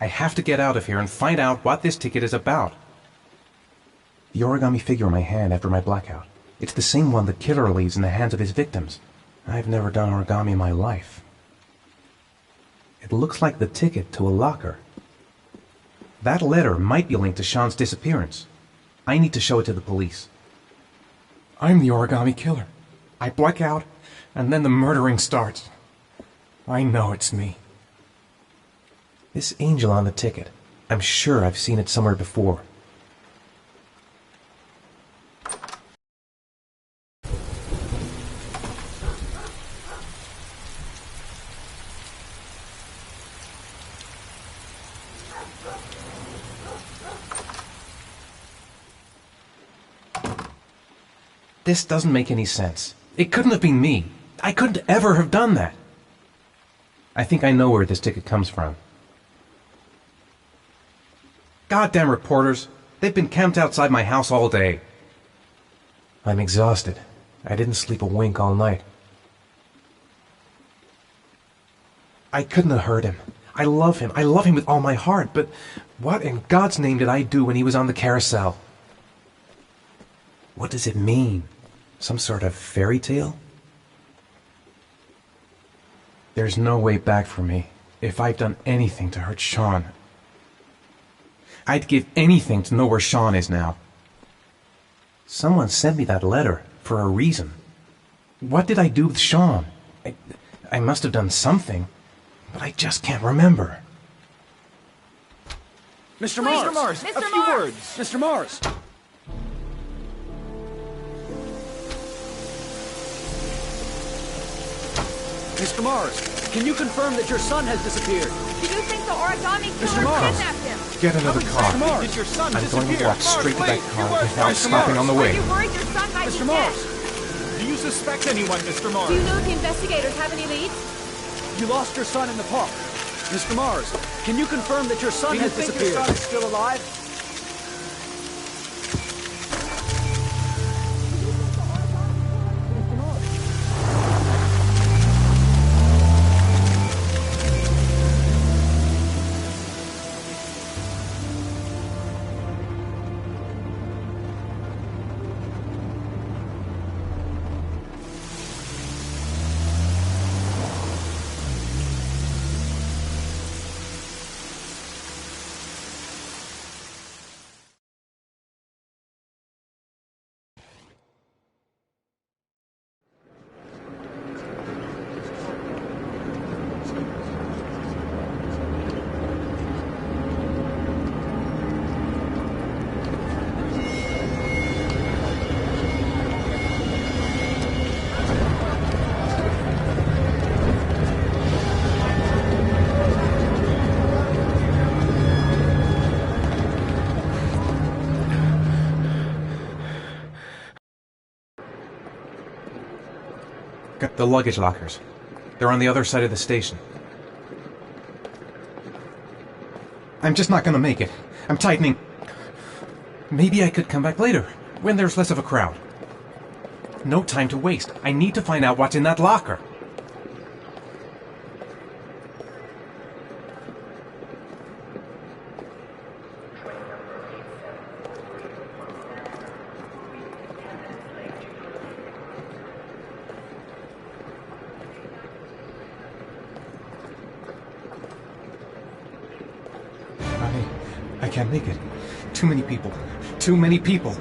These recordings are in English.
I have to get out of here and find out what this ticket is about. The origami figure in my hand after my blackout. It's the same one the killer leaves in the hands of his victims. I've never done origami in my life. It looks like the ticket to a locker. That letter might be linked to Sean's disappearance. I need to show it to the police. I'm the origami killer. I black out, and then the murdering starts. I know it's me. This angel on the ticket. I'm sure I've seen it somewhere before. This doesn't make any sense. It couldn't have been me. I couldn't ever have done that. I think I know where this ticket comes from. Goddamn reporters. They've been camped outside my house all day. I'm exhausted. I didn't sleep a wink all night. I couldn't have hurt him. I love him. I love him with all my heart, but what in God's name did I do when he was on the carousel? What does it mean? Some sort of fairy tale? There's no way back for me. If I've done anything to hurt Sean, I'd give anything to know where Sean is now. Someone sent me that letter for a reason. What did I do with Sean? I must have done something, but I just can't remember. Mr. Mars! Mr. A few Mars! words! Mr. Mars! Mr. Mars, can you confirm that your son has disappeared? Do you think the origami Mr. killer Mars. kidnapped him? Get another car. Mr. Mars, did your son I'm disappear? going to walk straight to that car without Mr. stopping Mars. on the Are way. you worried your son might Mr. be Mars, dead? do you suspect anyone, Mr. Mars? Do you know if the investigators have any leads? You lost your son in the park. Mr. Mars, can you confirm that your son has disappeared? Your son is still alive? Got the luggage lockers. They're on the other side of the station. I'm just not gonna make it. I'm tightening. Maybe I could come back later, when there's less of a crowd. No time to waste. I need to find out what's in that locker. I can't make it. Too many people. Too many people.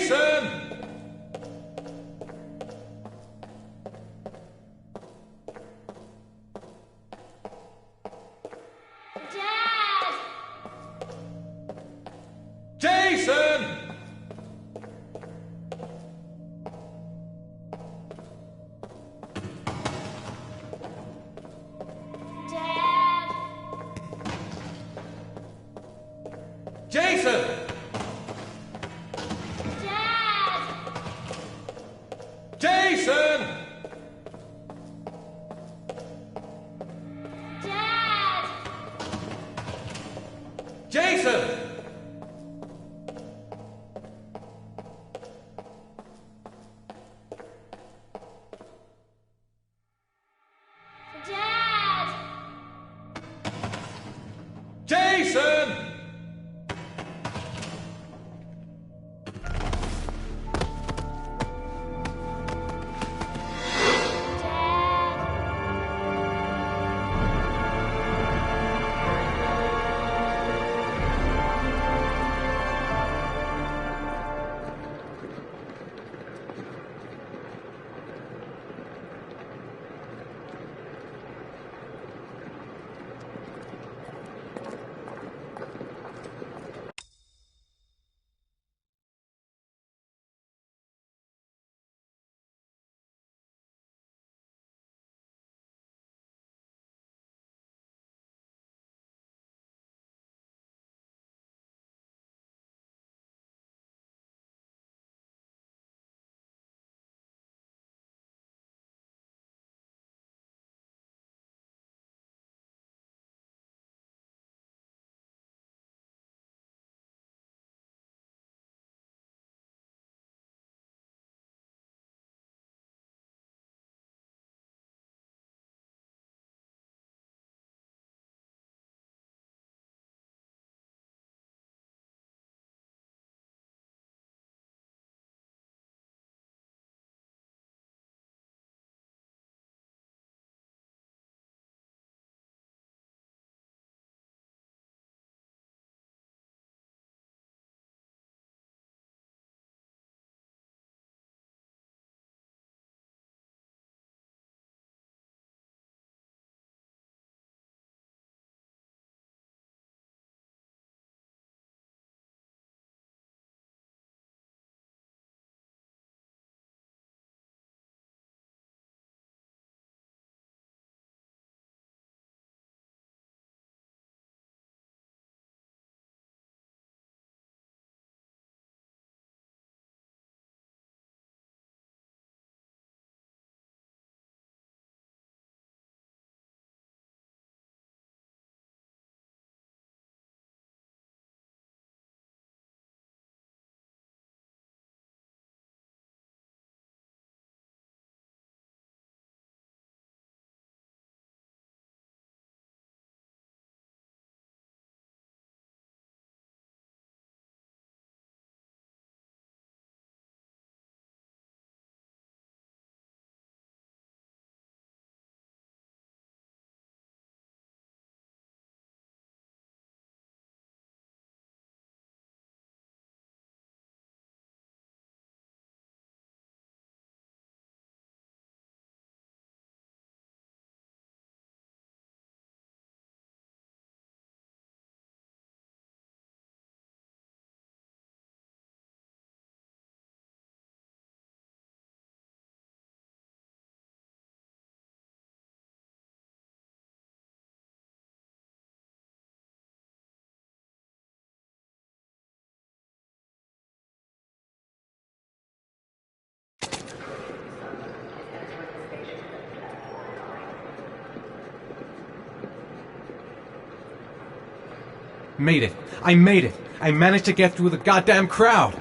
Jason! Jason! Jason! Jason! Jason! Jason! Made it. I made it. I managed to get through the goddamn crowd.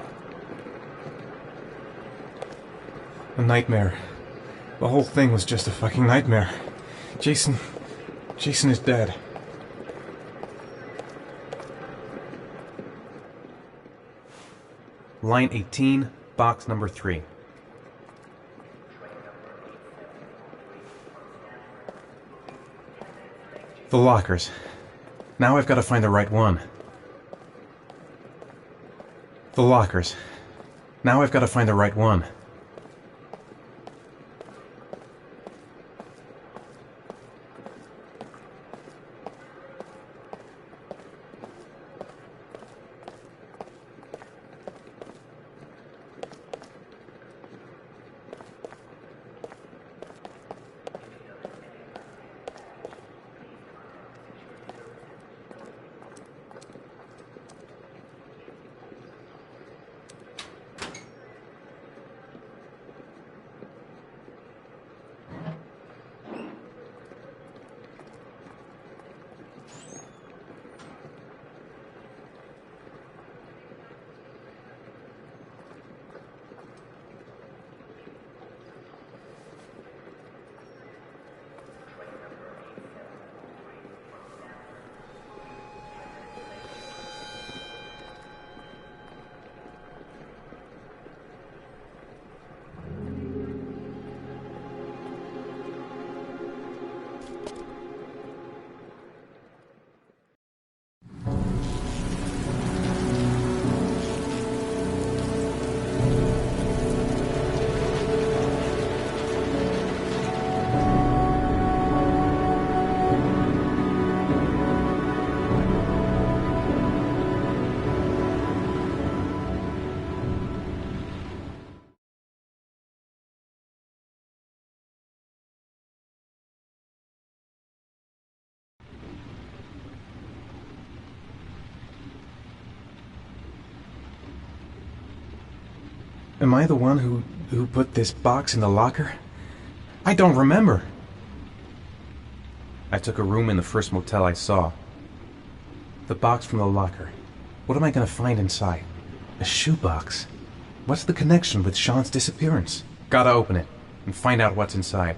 A nightmare. The whole thing was just a fucking nightmare. Jason is dead. Line 18, box number 3. The lockers. Now I've got to find the right one. The lockers. Now I've got to find the right one. Am I the one who put this box in the locker? I don't remember. I took a room in the first motel I saw. The box from the locker. What am I going to find inside? A shoebox? What's the connection with Sean's disappearance? Gotta open it and find out what's inside.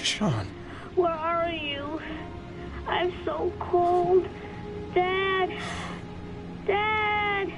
Sean. Where are you? I'm so cold. Dad! Dad!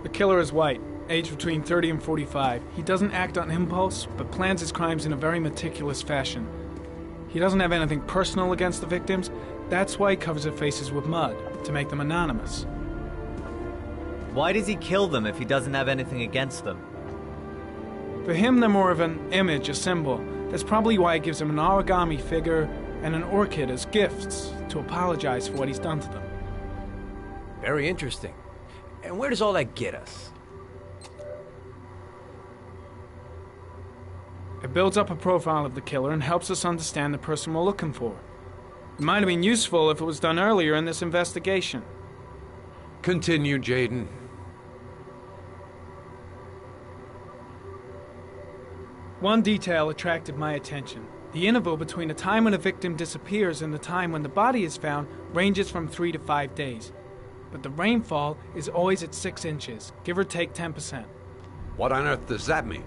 The killer is white, aged between 30 and 45. He doesn't act on impulse, but plans his crimes in a very meticulous fashion. He doesn't have anything personal against the victims. That's why he covers their faces with mud, to make them anonymous. Why does he kill them if he doesn't have anything against them? For him, they're more of an image, a symbol. That's probably why he gives them an origami figure and an orchid as gifts to apologize for what he's done to them. Very interesting. And where does all that get us? It builds up a profile of the killer and helps us understand the person we're looking for. It might have been useful if it was done earlier in this investigation. Continue, Jaden. One detail attracted my attention. The interval between the time when a victim disappears and the time when the body is found ranges from 3 to 5 days. But the rainfall is always at 6 inches, give or take 10%. What on earth does that mean?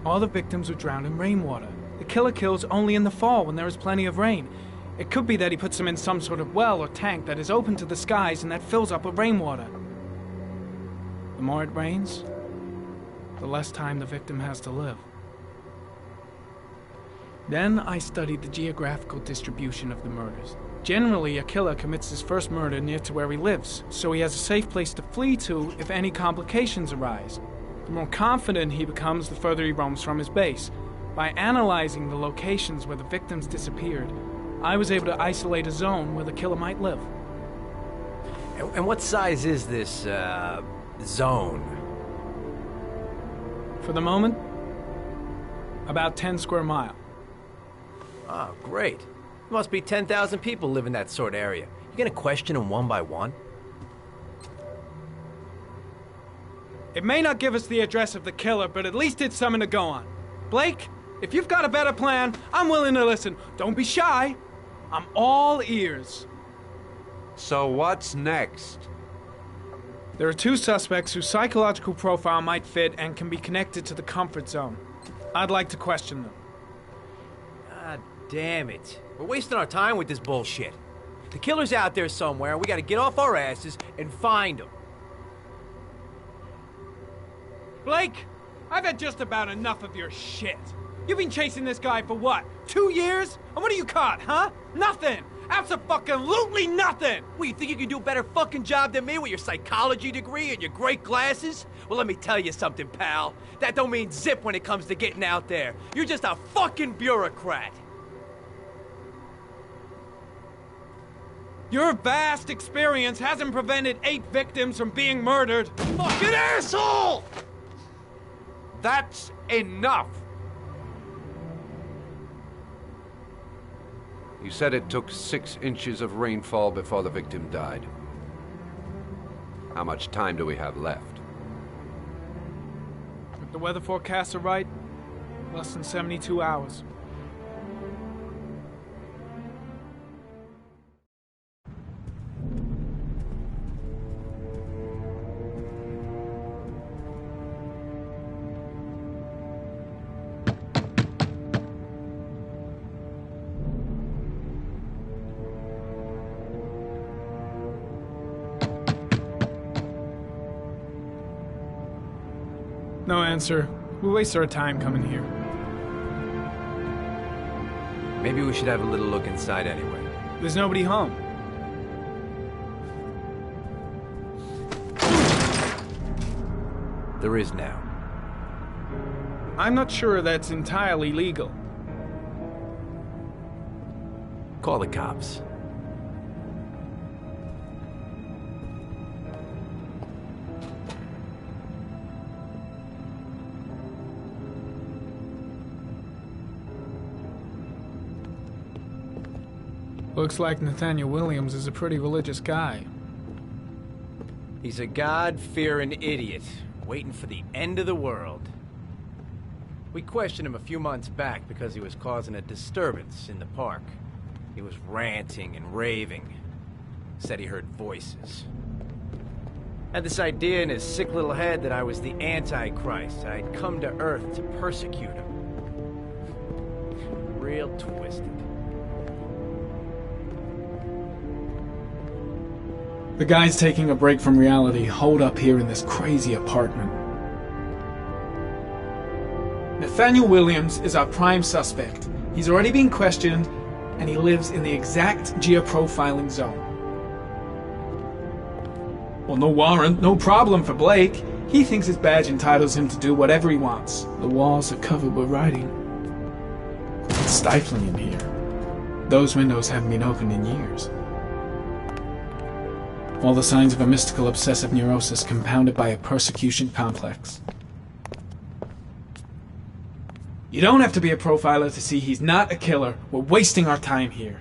All the victims were drowned in rainwater. The killer kills only in the fall when there is plenty of rain. It could be that he puts them in some sort of well or tank that is open to the skies and that fills up with rainwater. The more it rains, the less time the victim has to live. Then I studied the geographical distribution of the murders. Generally, a killer commits his first murder near to where he lives, so he has a safe place to flee to if any complications arise. The more confident he becomes, the further he roams from his base. By analyzing the locations where the victims disappeared, I was able to isolate a zone where the killer might live. And what size is this, zone? For the moment, about 10 square miles. Oh, great. There must be 10,000 people live in that sort of area. You gonna question them one by one? It may not give us the address of the killer, but at least it's something to go on. Blake, if you've got a better plan, I'm willing to listen. Don't be shy. I'm all ears. So what's next? There are 2 suspects whose psychological profile might fit and can be connected to the comfort zone. I'd like to question them. God damn it. We're wasting our time with this bullshit. The killer's out there somewhere, and we gotta get off our asses and find him. Blake, I've had just about enough of your shit. You've been chasing this guy for what, 2 years? And what are you caught, huh? Nothing! Abso-fucking-lutely nothing! What, you think you can do a better fucking job than me with your psychology degree and your great glasses? Well, let me tell you something, pal. That don't mean zip when it comes to getting out there. You're just a fucking bureaucrat. Your vast experience hasn't prevented 8 victims from being murdered. Fucking asshole! That's enough! You said it took 6 inches of rainfall before the victim died. How much time do we have left? If the weather forecasts are right, less than 72 hours. No answer. We waste our time coming here. Maybe we should have a little look inside anyway. There's nobody home. There is now. I'm not sure that's entirely legal. Call the cops. Looks like Nathaniel Williams is a pretty religious guy. He's a God-fearing idiot, waiting for the end of the world. We questioned him a few months back because he was causing a disturbance in the park. He was ranting and raving. Said he heard voices. Had this idea in his sick little head that I was the Antichrist. I'd come to Earth to persecute him. Real twisted. The guy's taking a break from reality, holed up here in this crazy apartment. Nathaniel Williams is our prime suspect. He's already been questioned, and he lives in the exact geoprofiling zone. Well, no warrant, no problem for Blake. He thinks his badge entitles him to do whatever he wants. The walls are covered with writing. It's stifling in here. Those windows haven't been opened in years. All the signs of a mystical obsessive neurosis compounded by a persecution complex. You don't have to be a profiler to see he's not a killer. We're wasting our time here.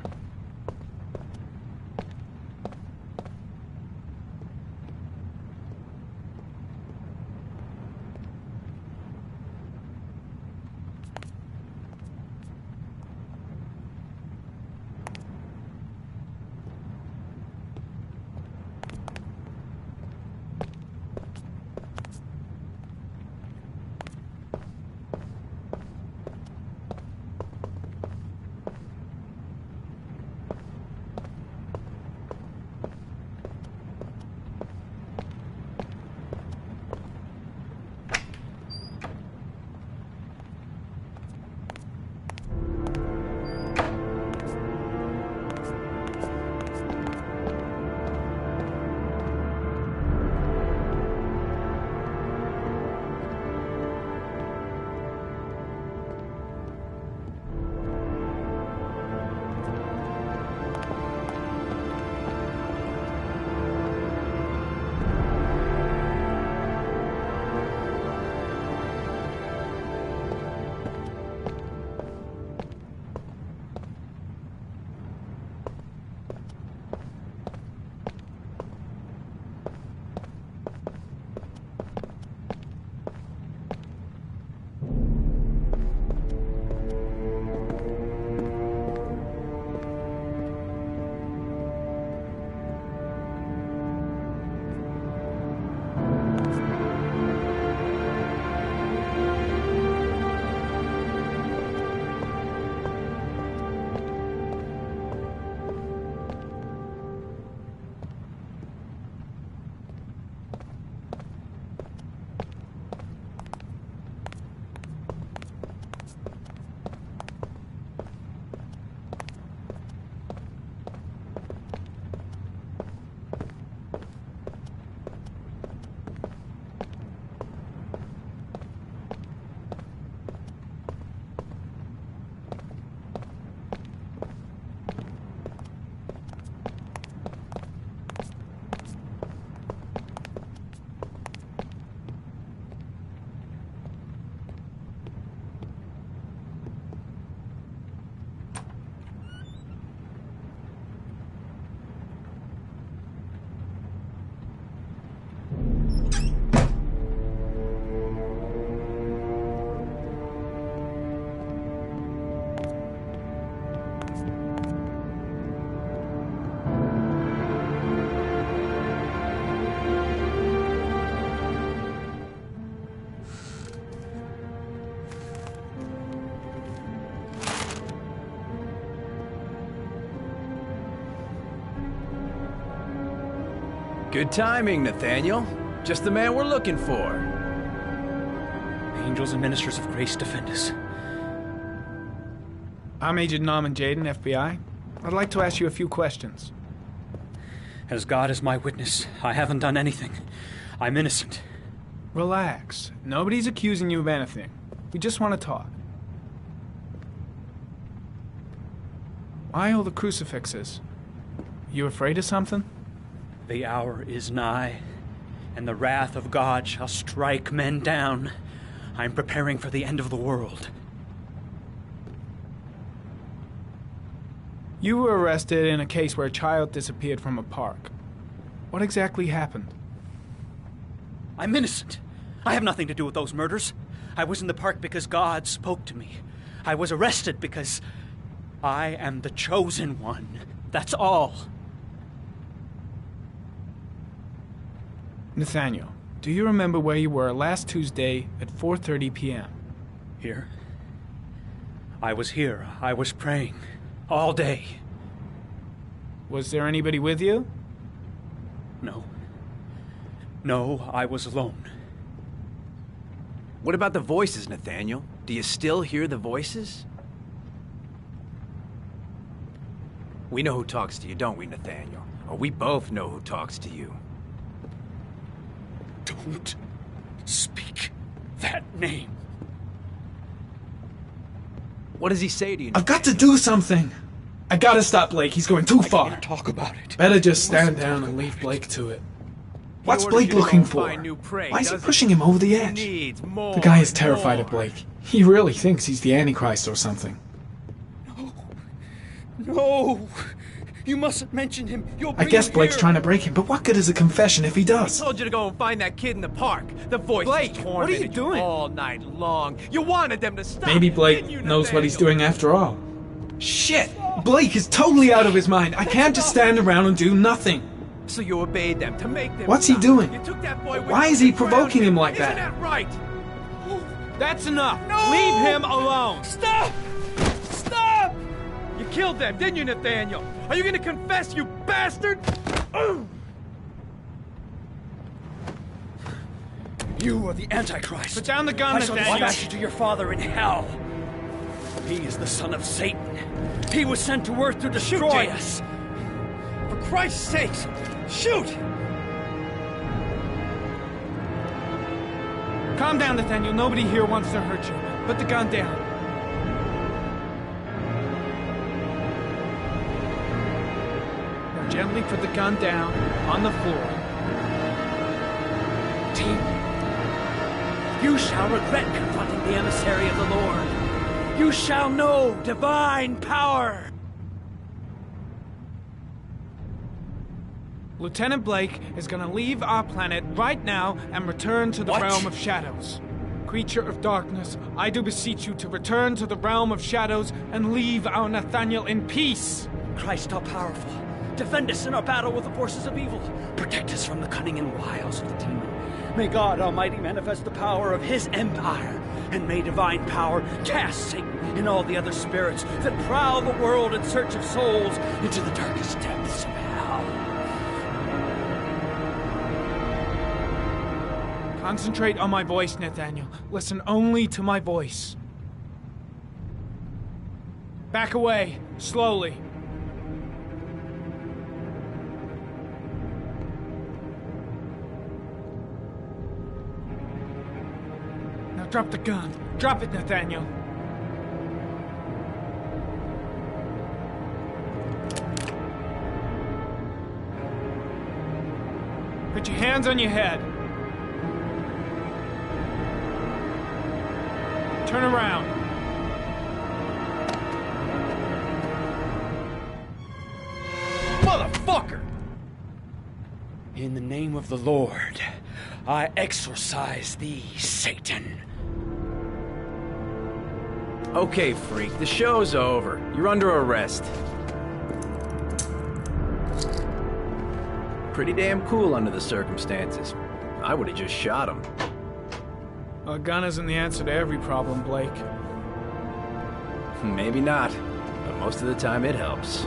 Good timing, Nathaniel. Just the man we're looking for. Angels and ministers of grace defend us. I'm Agent Norman Jaden, FBI. I'd like to ask you a few questions. As God is my witness, I haven't done anything. I'm innocent. Relax. Nobody's accusing you of anything. We just want to talk. Why all the crucifixes? You afraid of something? The hour is nigh, and the wrath of God shall strike men down. I'm preparing for the end of the world. You were arrested in a case where a child disappeared from a park. What exactly happened? I'm innocent. I have nothing to do with those murders. I was in the park because God spoke to me. I was arrested because I am the chosen one. That's all. Nathaniel, do you remember where you were last Tuesday at 4:30 p.m.? Here? I was here. I was praying. All day. Was there anybody with you? No. No, I was alone. What about the voices, Nathaniel? Do you still hear the voices? We know who talks to you, don't we, Nathaniel? Or we both know who talks to you. Don't speak that name. What does he say to you, I've got to do something. I gotta stop Blake. He's going too far. I can't talk about it. Better just stand down and leave Blake to it. What's Blake looking for? Why is he pushing him over the edge? The guy is terrified of Blake. He really thinks he's the Antichrist or something. No! You mustn't mention him. You'll I guess Blake's trying to break him, but what good is a confession if he I does? told you to go and find that kid in the park. The voice Blake, tormented what are you doing? all night long. You wanted them to stop. Maybe Blake didn't you, knows what he's Nathaniel? doing after all. Shit! Blake is totally out of his mind. I can't just stand around and do nothing. So you obeyed them to make them What's he stop. doing? You took that boy with Why you is he and drowned provoking him like Isn't that? that right? That's enough. No! Leave him alone. Stop! Stop! You killed them, didn't you, Nathaniel? Are you gonna confess, you bastard? You are the Antichrist. Put down the gun, I shall Nathaniel. dispatch you to your father in hell. He is the son of Satan. He was sent to earth to destroy us. For Christ's sakes, shoot! Calm down, Nathaniel. Nobody here wants to hurt you. Put the gun down. Now gently put the gun down on the floor. Team, you shall regret confronting the emissary of the Lord. You shall know divine power. Lieutenant Blake is gonna leave our planet right now and return to the What? realm of shadows. Creature of darkness, I do beseech you to return to the realm of shadows and leave our Nathaniel in peace. Christ all powerful, defend us in our battle with the forces of evil. Protect us from the cunning and wiles of the demon. May God Almighty manifest the power of His empire, and may divine power cast Satan and all the other spirits that prowl the world in search of souls into the darkest depths of hell. Concentrate on my voice, Nathaniel. Listen only to my voice. Back away, slowly. Now drop the gun. Drop it, Nathaniel. Put your hands on your head. Turn around. Motherfucker! In the name of the Lord, I exorcise thee, Satan. Okay, freak, the show's over. You're under arrest. Pretty damn cool under the circumstances. I would've just shot him. A gun isn't the answer to every problem, Blake. Maybe not, but most of the time it helps.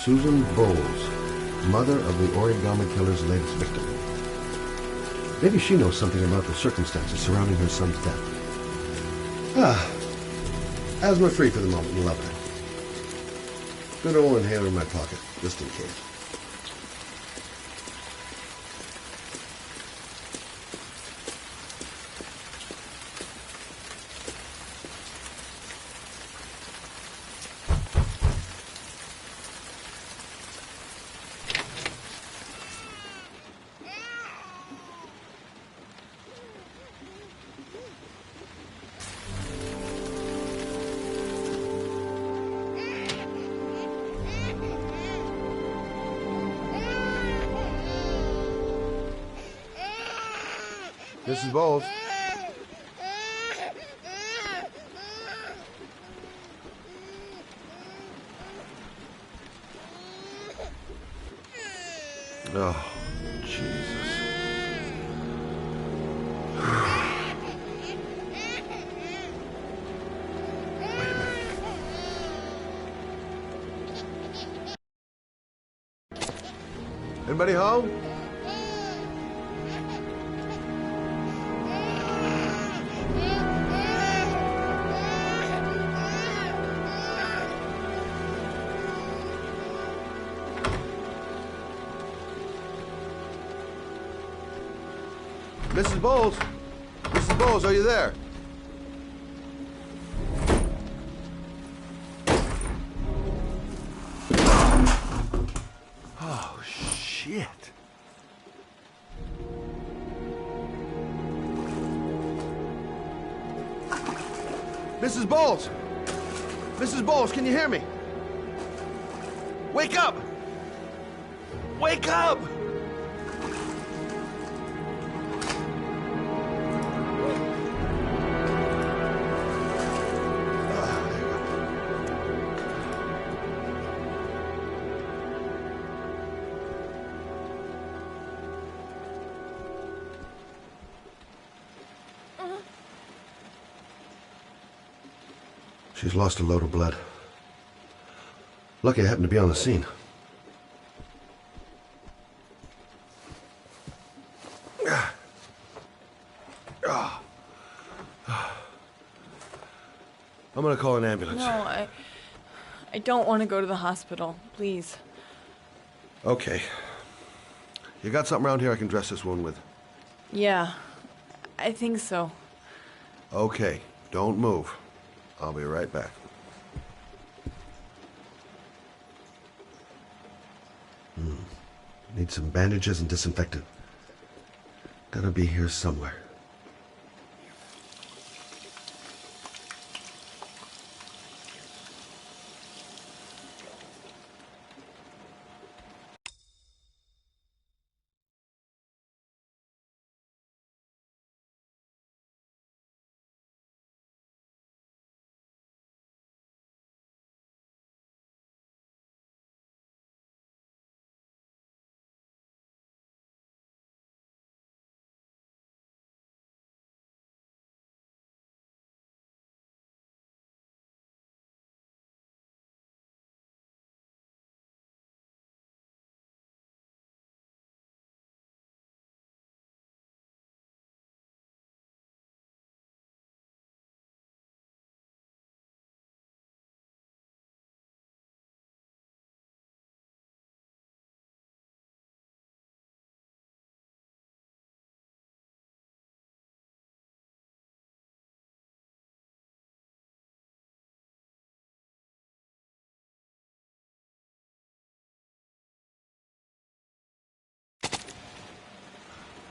Susan Bowles, mother of the origami killer's latest victim. Maybe she knows something about the circumstances surrounding her son's death. Asthma-free for the moment, and love it. Good old inhaler in my pocket, just in case. Mrs. Bowles. Oh, Jesus. Wait a minute. Anybody home? Mrs. Bowles? Mrs. Bowles, are you there? Oh, shit. Mrs. Bowles! Mrs. Bowles, can you hear me? Wake up! Wake up! She's lost a load of blood. Lucky I happened to be on the scene. I'm gonna call an ambulance. No, I don't want to go to the hospital. Please. Okay. You got something around here I can dress this wound with? Yeah, I think so. Okay, don't move. I'll be right back. Need some bandages and disinfectant. Gotta be here somewhere.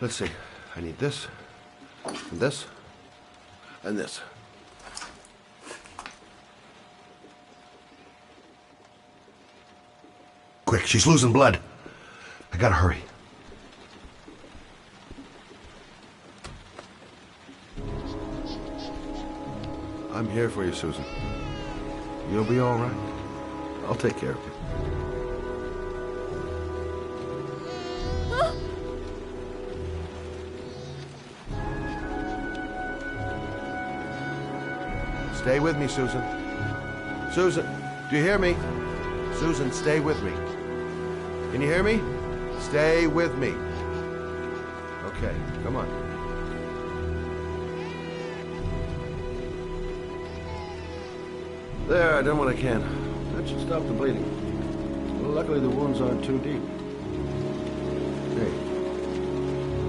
Let's see. I need this, and this, and this. Quick, she's losing blood. I gotta hurry. I'm here for you, Susan. You'll be all right. I'll take care of you. Stay with me, Susan. Susan, do you hear me? Susan, stay with me. Can you hear me? Stay with me. Okay, come on. There, I done what I can. That should stop the bleeding. Well, luckily the wounds aren't too deep. Hey,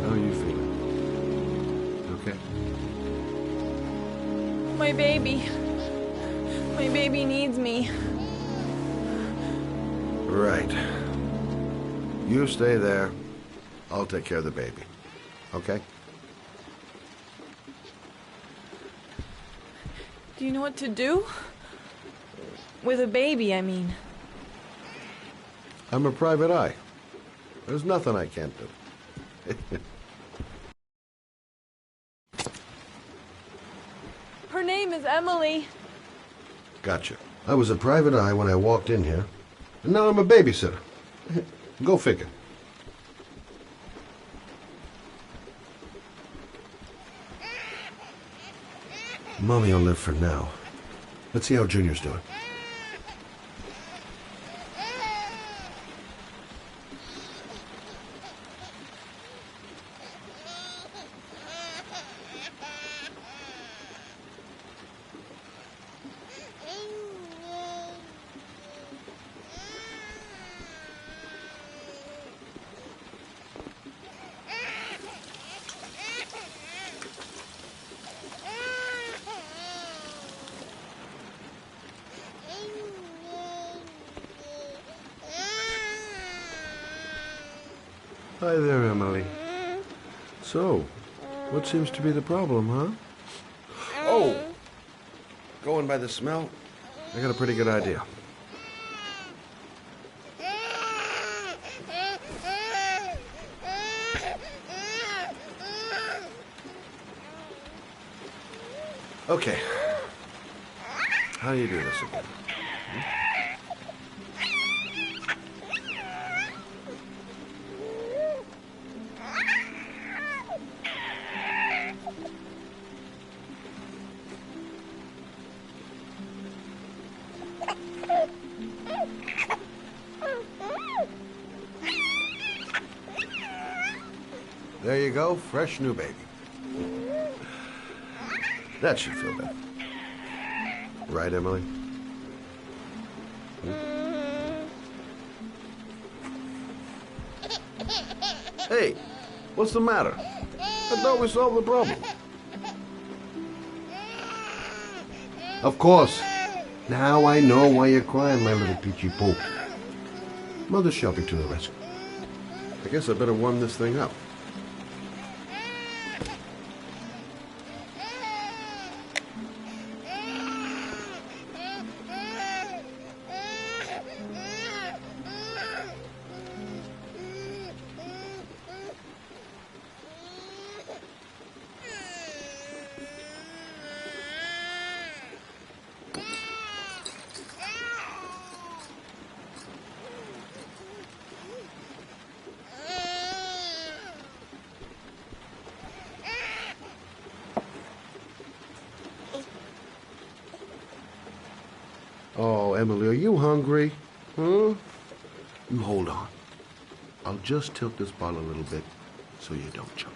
how are you feeling? Okay? My baby. My baby needs me. Right. You stay there. I'll take care of the baby. Okay? Do you know what to do? With a baby, I mean. I'm a private eye. There's nothing I can't do. Her name is Emily. Gotcha. I was a private eye when I walked in here, and now I'm a babysitter. Go figure. Mommy will live for now. Let's see how Junior's doing. Hi there, Emily. So, what seems to be the problem, huh? Oh! Going by the smell, I got a pretty good idea. Okay. How do you do this again? There you go, fresh new baby. That should feel better. Right, Emily? Hey, what's the matter? I thought we solved the problem. Of course. Now I know why you're crying, my little peachy poo. Mother shall be to the rescue. I guess I better warm this thing up. Oh, Emily, are you hungry? Huh? You hold on. I'll just tilt this bottle a little bit so you don't choke.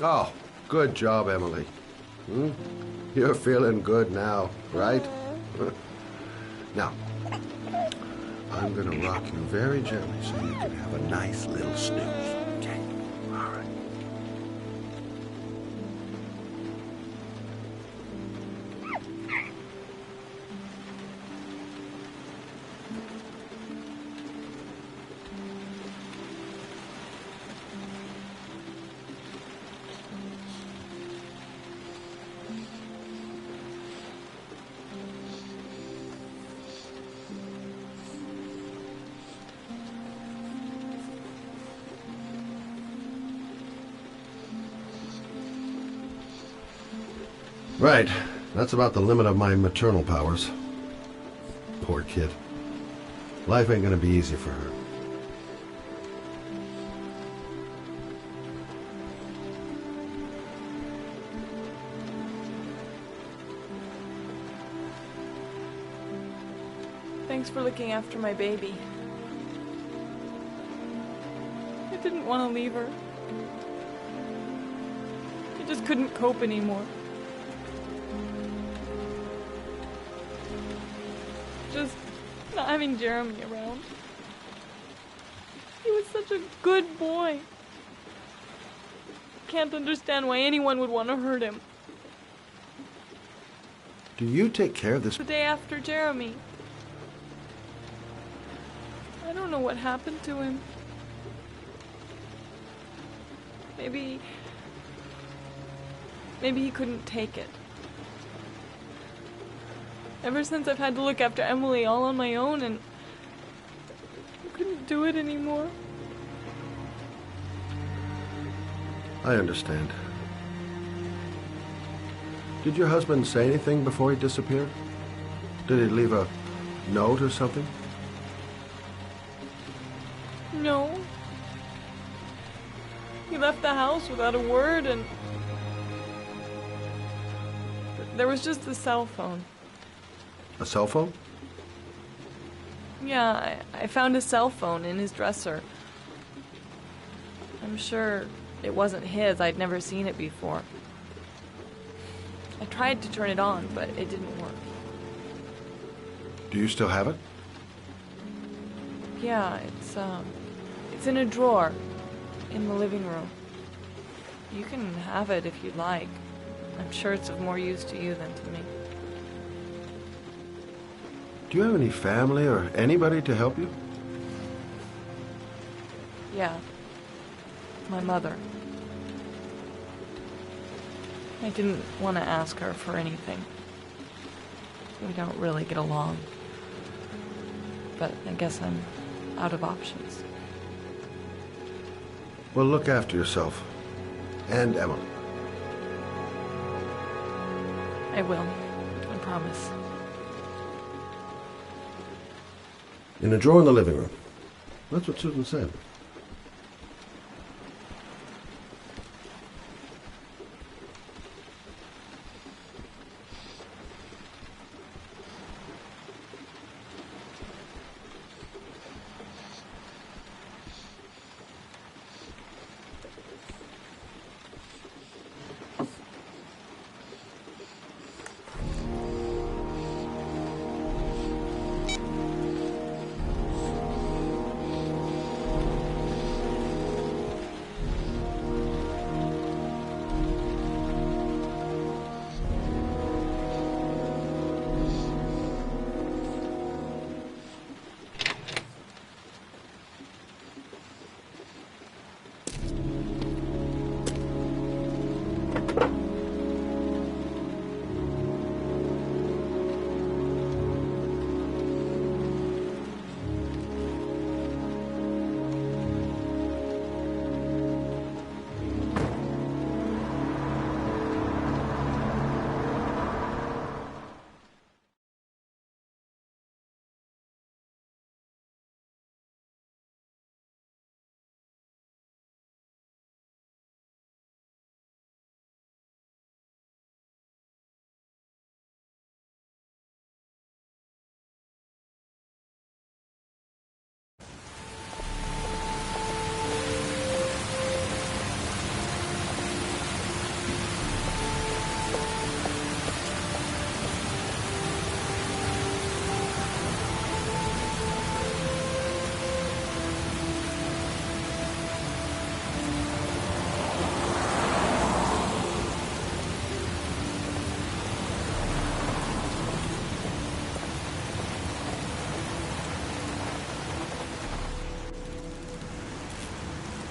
Oh, good job, Emily. You're feeling good now, right? Now, I'm gonna rock you very gently so you can have a nice little snooze. Okay? All right. Right. That's about the limit of my maternal powers. Poor kid. Life ain't gonna be easy for her. Thanks for looking after my baby. I didn't want to leave her. I just couldn't cope anymore. Just not having Jeremy around. He was such a good boy. Can't understand why anyone would want to hurt him. Do you take care of this? The day after Jeremy. I don't know what happened to him. Maybe he couldn't take it. Ever since I've had to look after Emily all on my own, and I couldn't do it anymore. I understand. Did your husband say anything before he disappeared? Did he leave a note or something? No. He left the house without a word, and there was just the cell phone. A cell phone? Yeah, I found a cell phone in his dresser. I'm sure it wasn't his. I'd never seen it before. I tried to turn it on, but it didn't work. Do you still have it? Yeah, it's in a drawer in the living room. You can have it if you'd like. I'm sure it's of more use to you than to me. Do you have any family or anybody to help you? Yeah. My mother. I didn't want to ask her for anything. We don't really get along. But I guess I'm out of options. Well, look after yourself. And Emily. I will. I promise. In a drawer in the living room. That's what Susan said.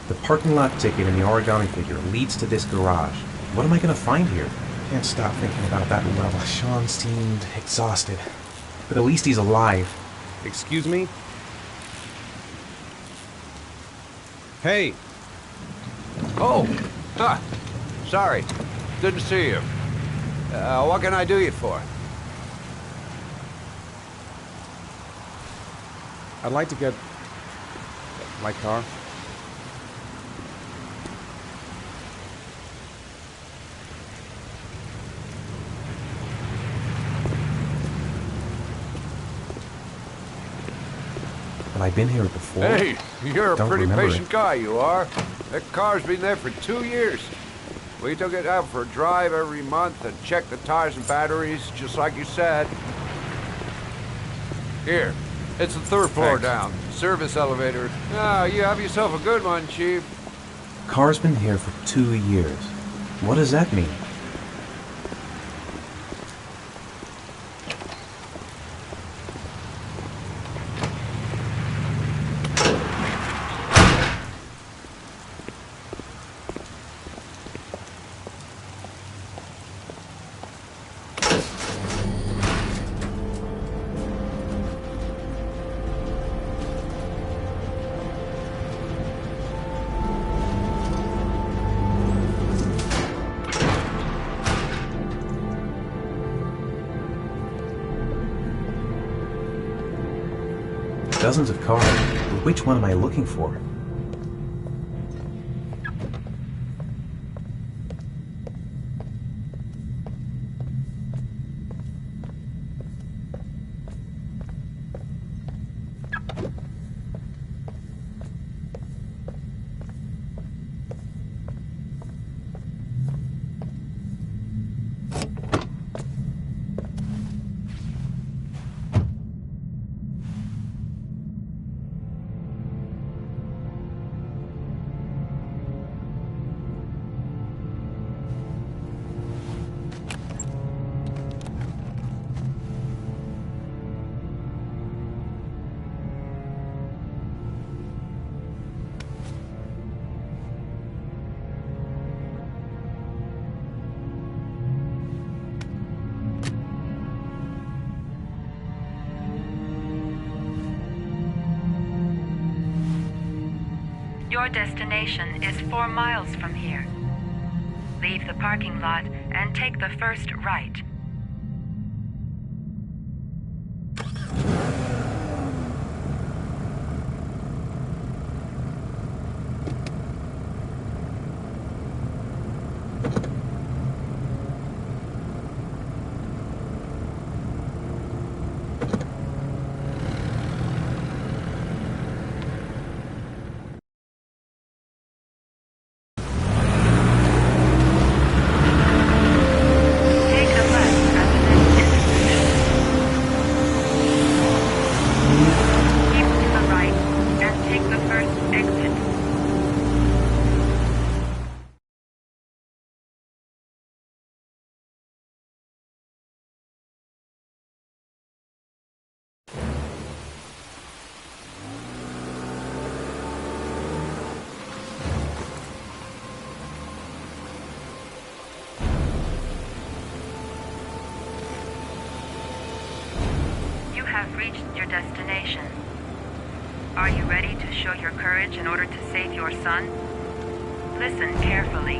The parking lot ticket and the origami figure leads to this garage. What am I gonna find here? Can't stop thinking about that level. Sean seemed exhausted. But at least he's alive. Excuse me? Hey! Oh! Sorry. Good to see you. What can I do you for? I'd like to get my car. Have I been here before? Hey, you're a Don't pretty remember patient it. guy, you are. That car's been there for 2 years. We took it out for a drive every month and checked the tires and batteries, just like you said. Here, it's the 3rd floor Thanks. down. Service elevator. Ah, you have yourself a good one, Chief. Car's been here for 2 years. What does that mean? Dozens of cars, but which one am I looking for? Your destination is 4 miles from here. Leave the parking lot and take the first right. Have reached your destination. Are you ready to show your courage in order to save your son? Listen carefully.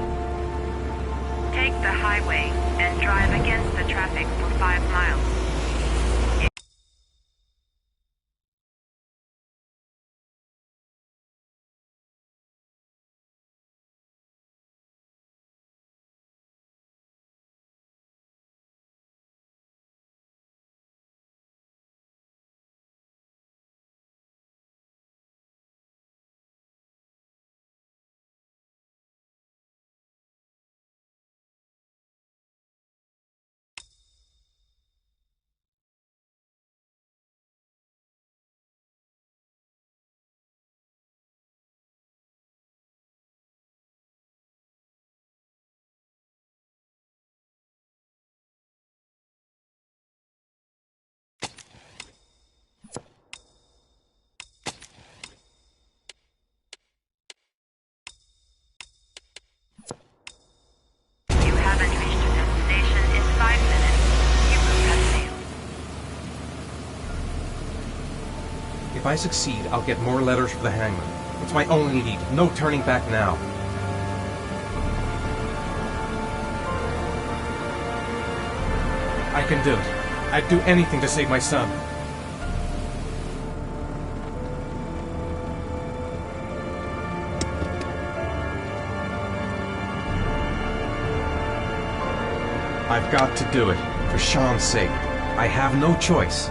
Take the highway and drive against the traffic for 5 miles. If I succeed, I'll get more letters for the hangman. It's my only lead. No turning back now. I can do it. I'd do anything to save my son. I've got to do it, for Sean's sake. I have no choice.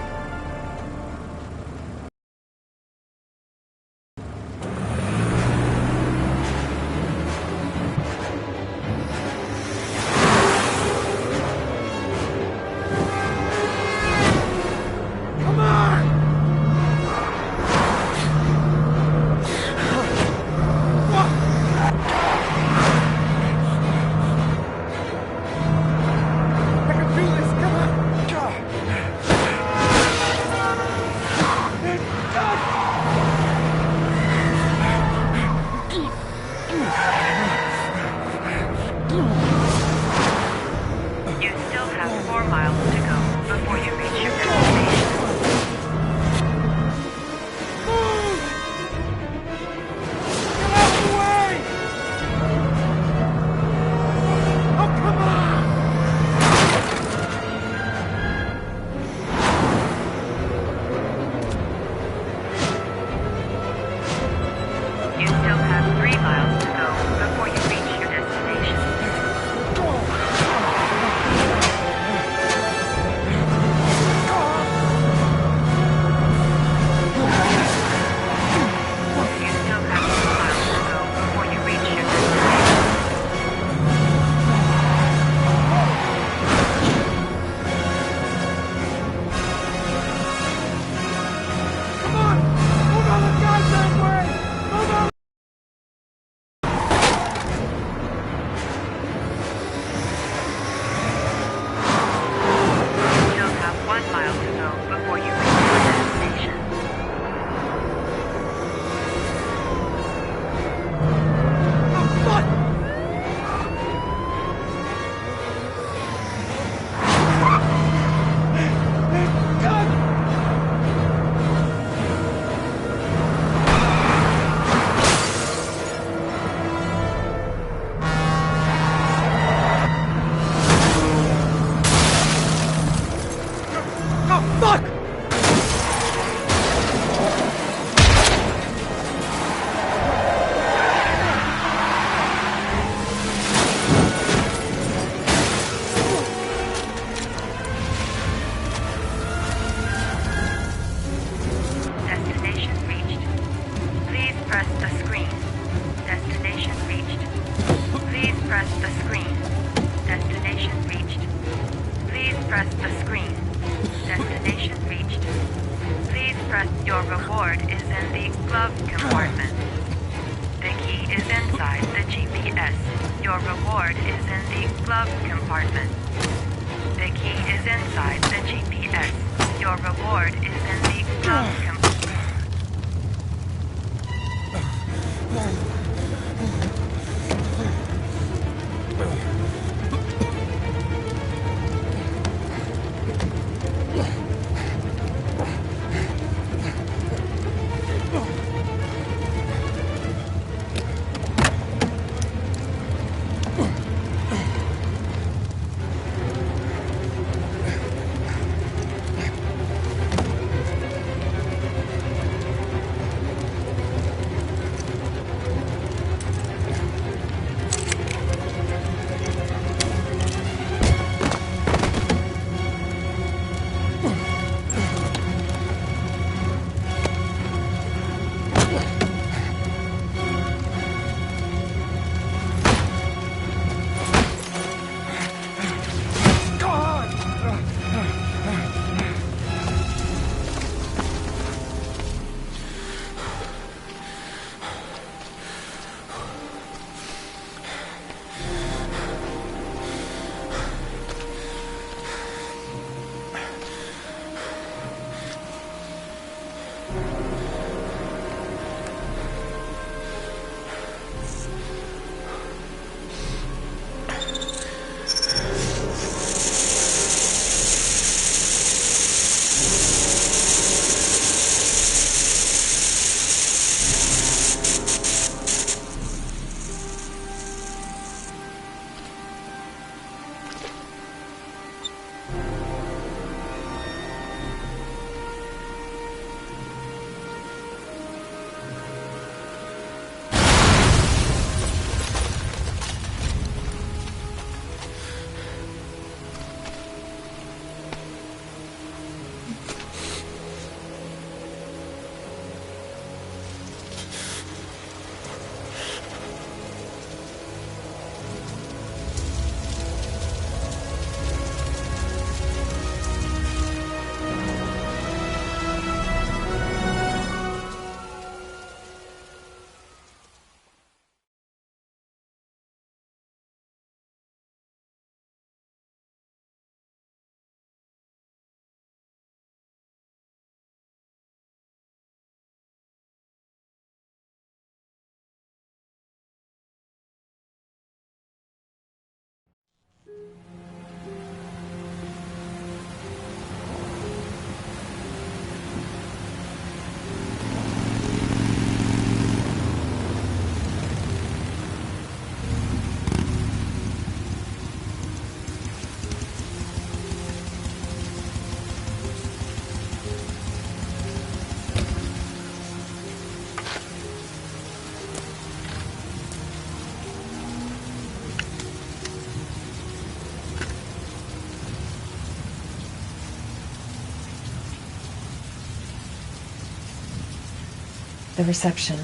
The reception.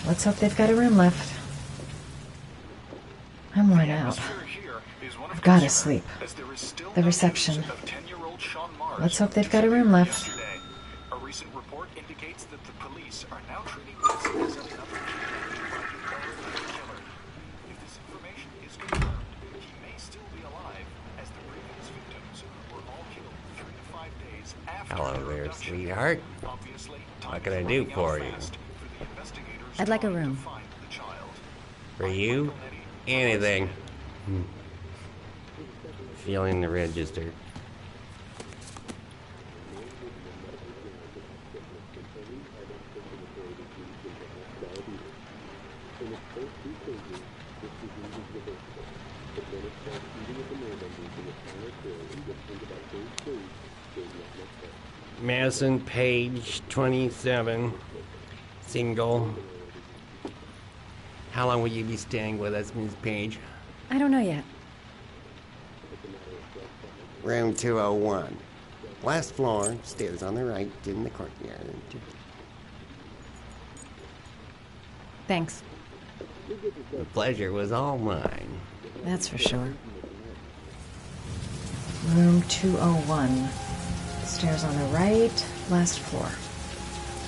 Let's hope they've got a room left. I'm worn out. I've got to sleep. The reception. Let's hope they've got a room left. A recent report indicates that the police are now treating this as another killer. If this information is confirmed, he may still be alive, as the previous victims were all killed 3 to 5 days after. Hello there, sweetheart. What can I do for you? I'd like a room. For you? Anything. Feeling the register. Madison, page 27, single. How long will you be staying with us, Miss Page? I don't know yet. Room 201. Last floor, stairs on the right, in the courtyard. Thanks. The pleasure was all mine. That's for sure. Room 201. Stairs on the right, last floor.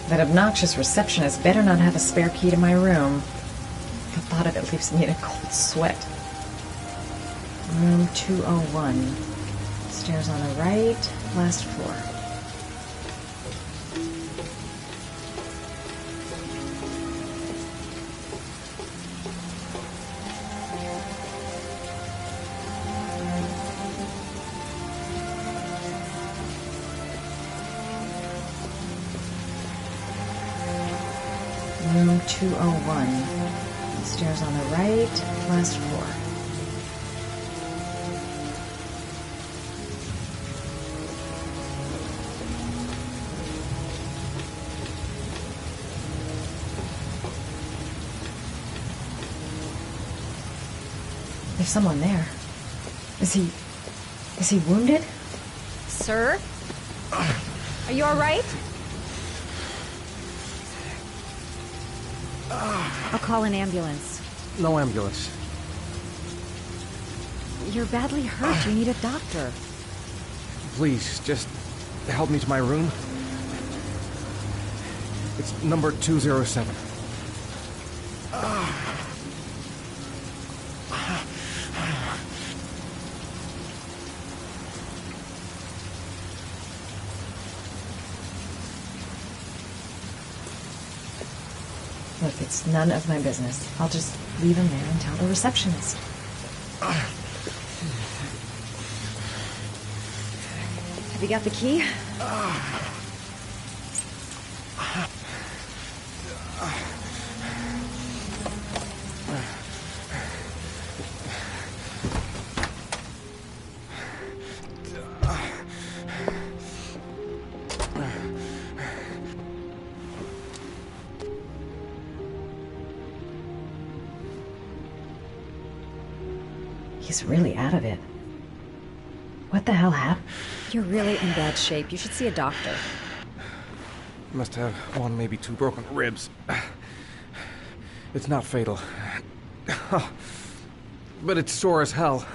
That obnoxious receptionist better not have a spare key to my room. The thought of it leaves me in a cold sweat. Room 201. Stairs on the right, last floor. Room 201. Stairs on the right, last floor. There's someone there. Is he wounded? Sir? Are you alright? I'll call an ambulance. No ambulance. You're badly hurt. You need a doctor. Please, just help me to my room. It's number 207. Look, it's none of my business. I'll just leave him there and tell the receptionist. Have you got the key? He's really out of it. What the hell happened? You're really in bad shape. You should see a doctor. Must have one, maybe two broken ribs. It's not fatal. But it's sore as hell.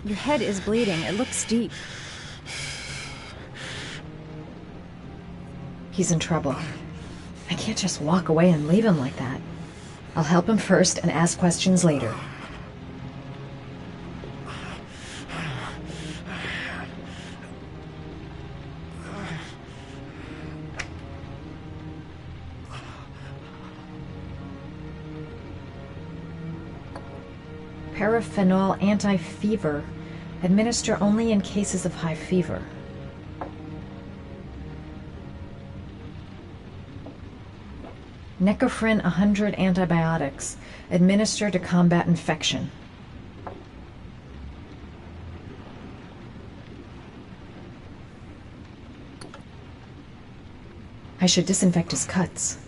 Your head is bleeding. It looks deep. He's in trouble. I can't just walk away and leave him like that. I'll help him first and ask questions later. Paraphenol anti-fever. Administer only in cases of high fever. Necophren 100 antibiotics. Administer to combat infection. I should disinfect his cuts.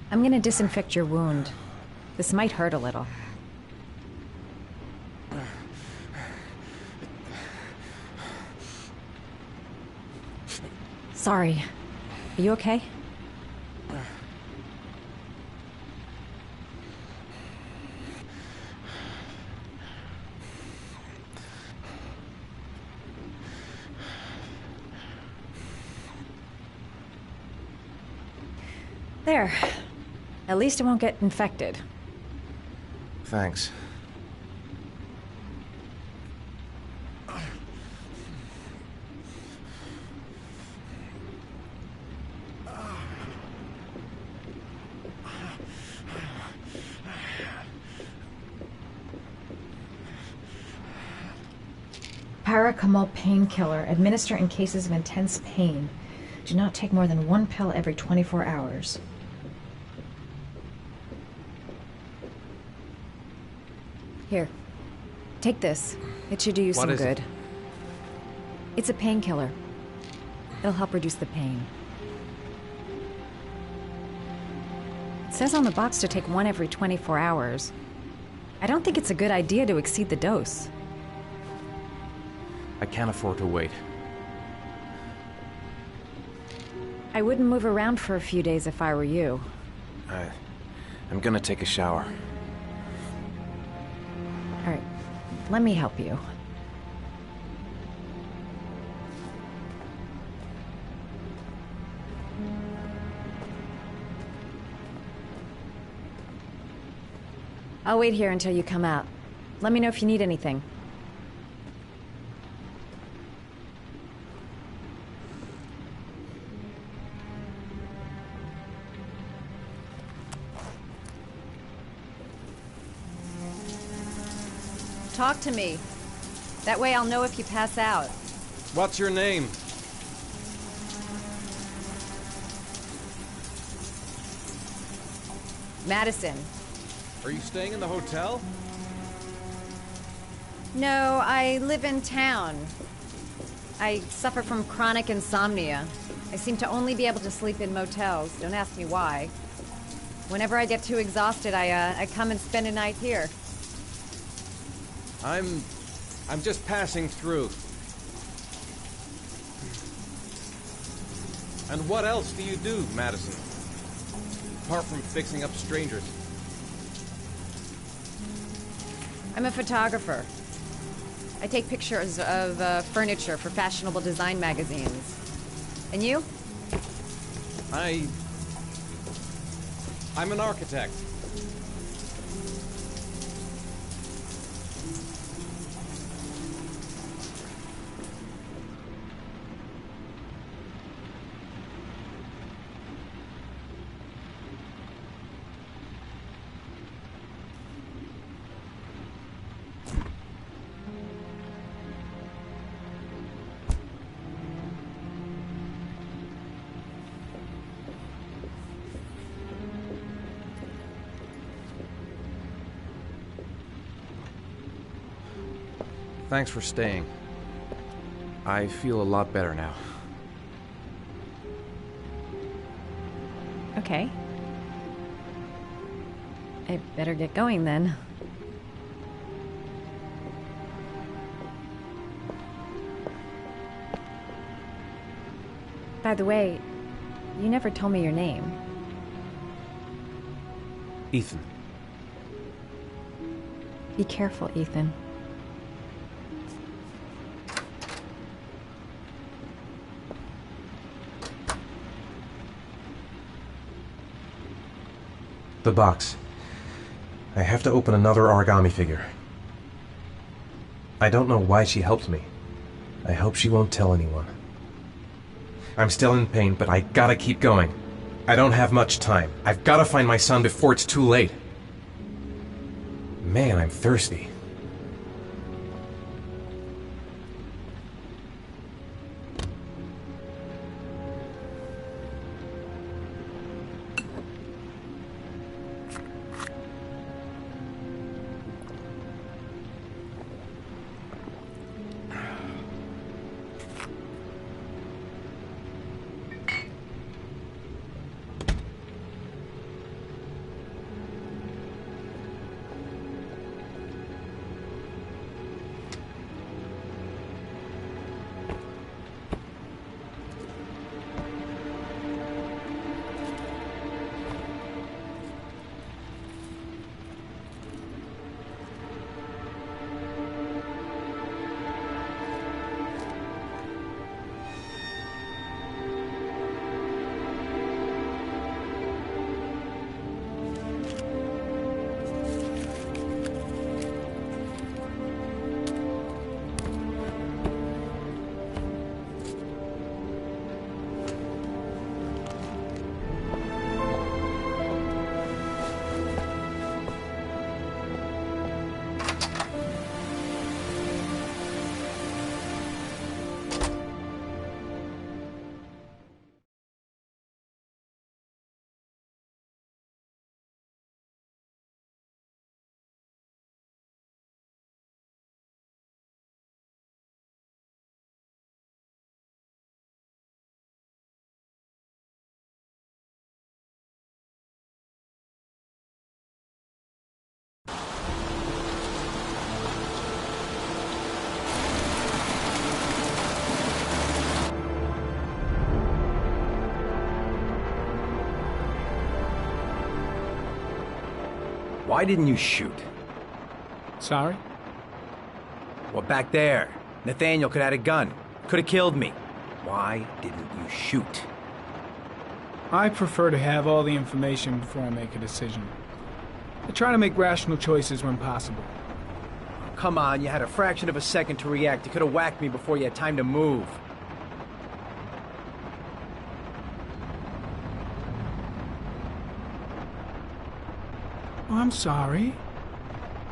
I'm gonna disinfect your wound. This might hurt a little. Sorry. Are you okay? There. At least it won't get infected. Thanks. Paracetamol painkiller. Administer in cases of intense pain. Do not take more than 1 pill every 24 hours. Here. Take this. It should do you some good. It's a painkiller. It'll help reduce the pain. It says on the box to take 1 every 24 hours. I don't think it's a good idea to exceed the dose. I can't afford to wait. I wouldn't move around for a few days if I were you. I'm gonna take a shower. All right, let me help you. I'll wait here until you come out. Let me know if you need anything. Talk to me. That way I'll know if you pass out. What's your name? Madison. Are you staying in the hotel? No, I live in town. I suffer from chronic insomnia. I seem to only be able to sleep in motels. Don't ask me why. Whenever I get too exhausted, I come and spend a night here. I'm just passing through. And what else do you do, Madison? Apart from fixing up strangers. I'm a photographer. I take pictures of furniture for fashionable design magazines. And you? I'm an architect. Thanks for staying. I feel a lot better now. Okay. I better get going then. By the way, you never told me your name. Ethan. Be careful, Ethan. The box. I have to open another origami figure. I don't know why she helped me. I hope she won't tell anyone. I'm still in pain, but I gotta keep going. I don't have much time. I've gotta find my son before it's too late. Man, I'm thirsty. Why didn't you shoot? Sorry? Well, back there. Nathaniel could have had a gun. Could have killed me. Why didn't you shoot? I prefer to have all the information before I make a decision. I try to make rational choices when possible. Come on, you had a fraction of a second to react. You could have whacked me before you had time to move. I'm sorry.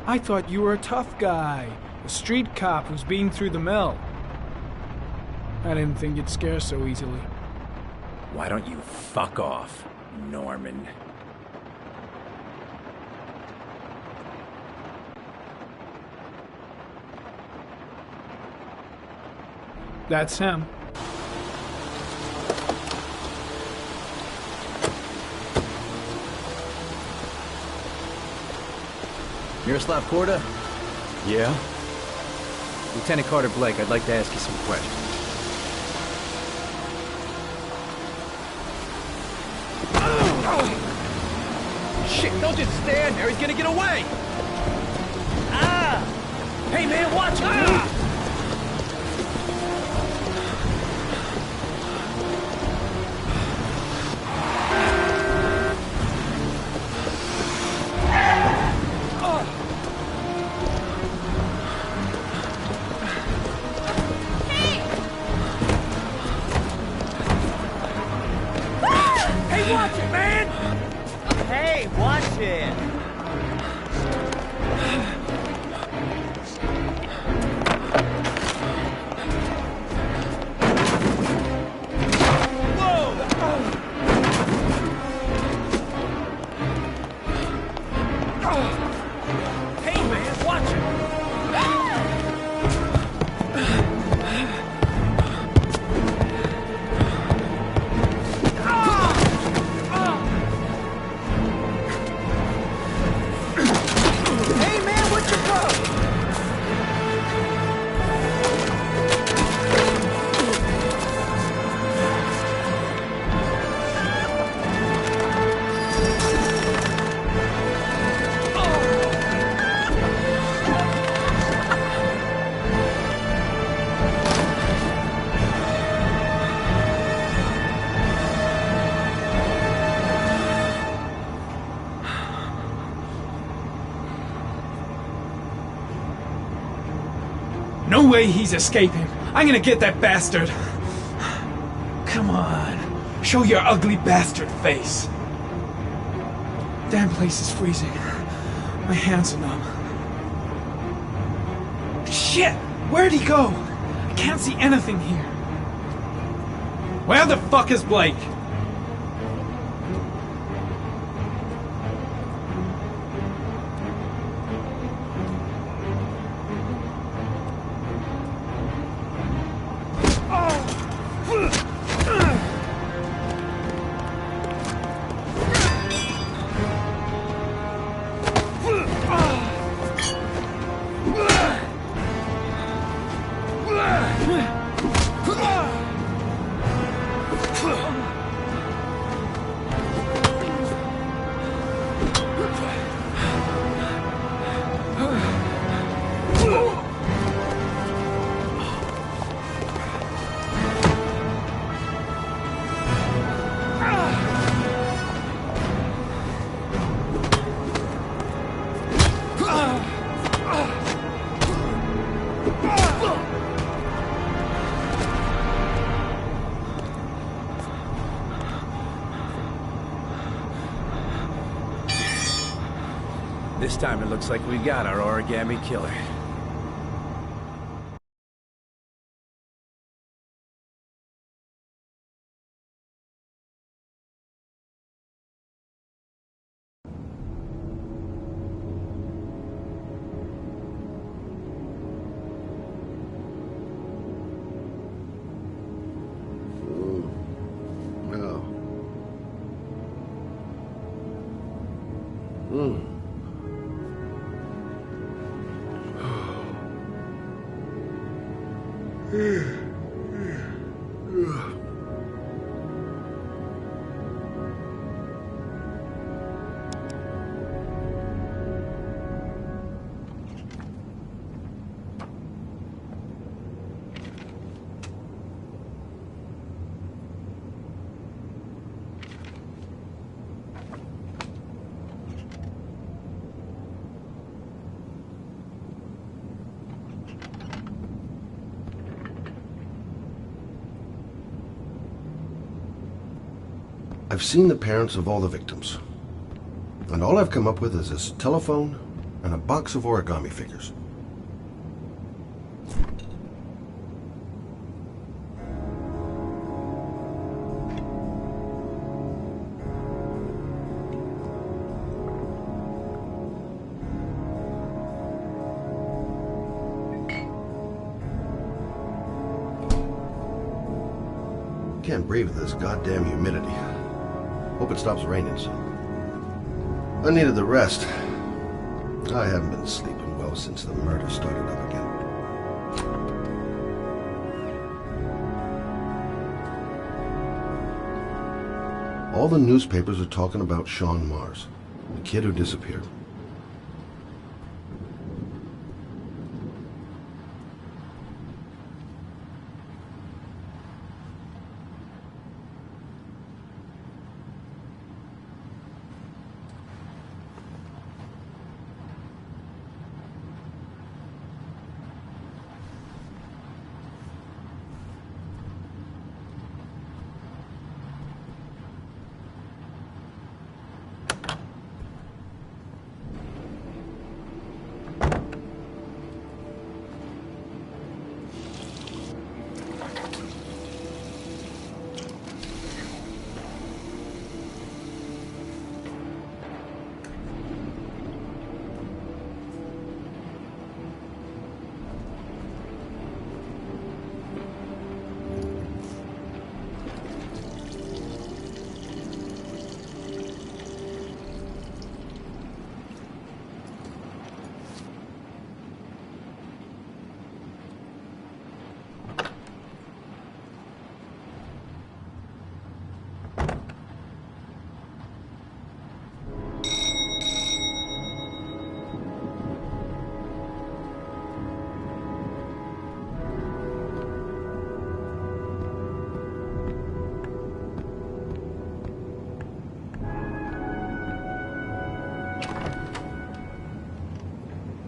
I thought you were a tough guy. A street cop who's been through the mill. I didn't think you'd scare so easily. Why don't you fuck off, Norman? That's him. Miroslav Korda? Yeah? Lieutenant Carter Blake, I'd like to ask you some questions. Shit, don't just stand there. He's gonna get away. Hey, man, watch it! Hey, watch it, man! Hey, watch it! Hey, man, watch it! Hey, man, what's your problem? No way he's escaping. I'm gonna get that bastard. Come on. Show your ugly bastard face. Damn place is freezing. My hands are numb. Shit! Where'd he go? I can't see anything here. Where the fuck is Blake? This time it looks like we got our origami killer. No. I've seen the parents of all the victims. And all I've come up with is this telephone and a box of origami figures. Can't breathe with this goddamn humidity. Hope it stops raining soon. I needed the rest. I haven't been sleeping well since the murder started up again. All the newspapers are talking about Sean Mars, the kid who disappeared.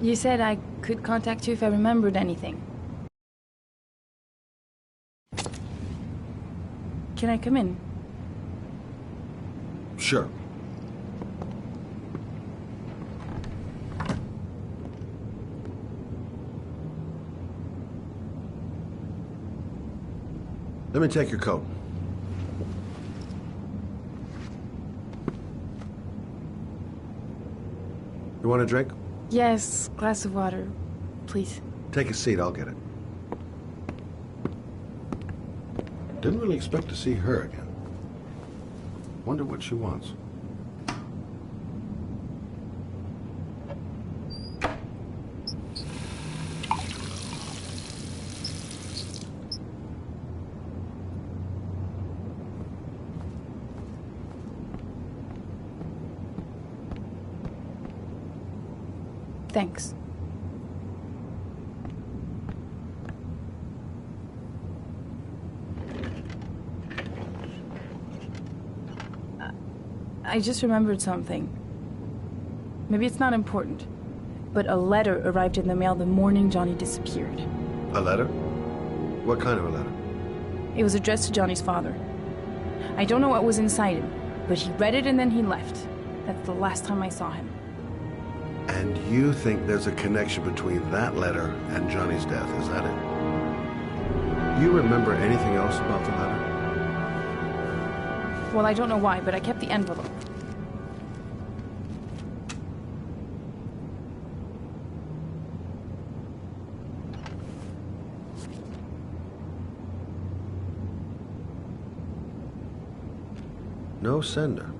You said I could contact you if I remembered anything. Can I come in? Sure. Let me take your coat. You want a drink? Yes, glass of water, please. Take a seat, I'll get it. Didn't really expect to see her again. Wonder what she wants. Thanks. I just remembered something. Maybe it's not important, but a letter arrived in the mail the morning Johnny disappeared. A letter? What kind of a letter? It was addressed to Johnny's father. I don't know what was inside him, but he read it and then he left. That's the last time I saw him. And you think there's a connection between that letter and Johnny's death, is that it? You remember anything else about the letter? Well, I don't know why, but I kept the envelope. No sender.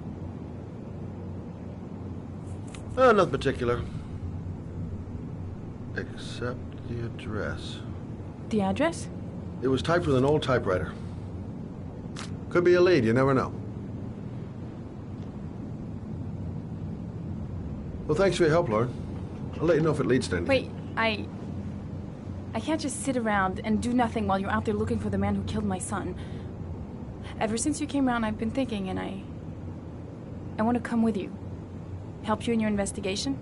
Oh, nothing particular. Except the address. The address? It was typed with an old typewriter. Could be a lead, you never know. Well, thanks for your help, Lauren. I'll let you know if it leads to anything. Wait, I can't just sit around and do nothing while you're out there looking for the man who killed my son. Ever since you came around, I've been thinking, and I want to come with you. Help you in your investigation?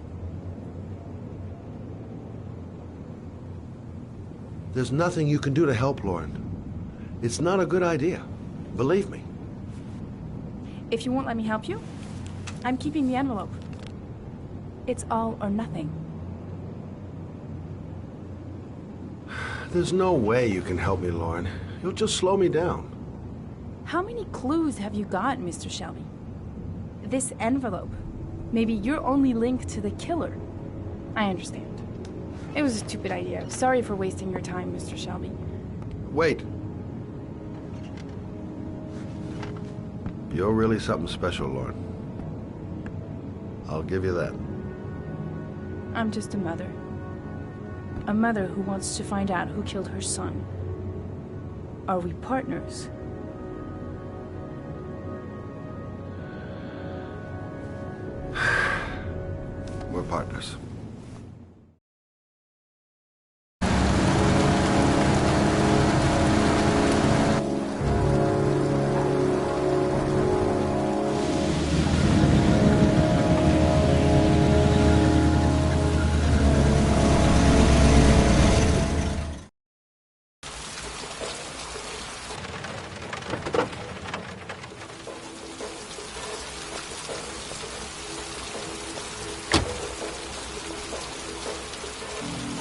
There's nothing you can do to help, Lauren. It's not a good idea. Believe me. If you won't let me help you, I'm keeping the envelope. It's all or nothing. There's no way you can help me, Lauren. You'll just slow me down. How many clues have you got, Mr. Shelby? This envelope. Maybe your only link to the killer. I understand. It was a stupid idea. Sorry for wasting your time, Mr. Shelby. Wait. You're really something special, Lauren. I'll give you that. I'm just a mother. A mother who wants to find out who killed her son. Are we partners? We're partners.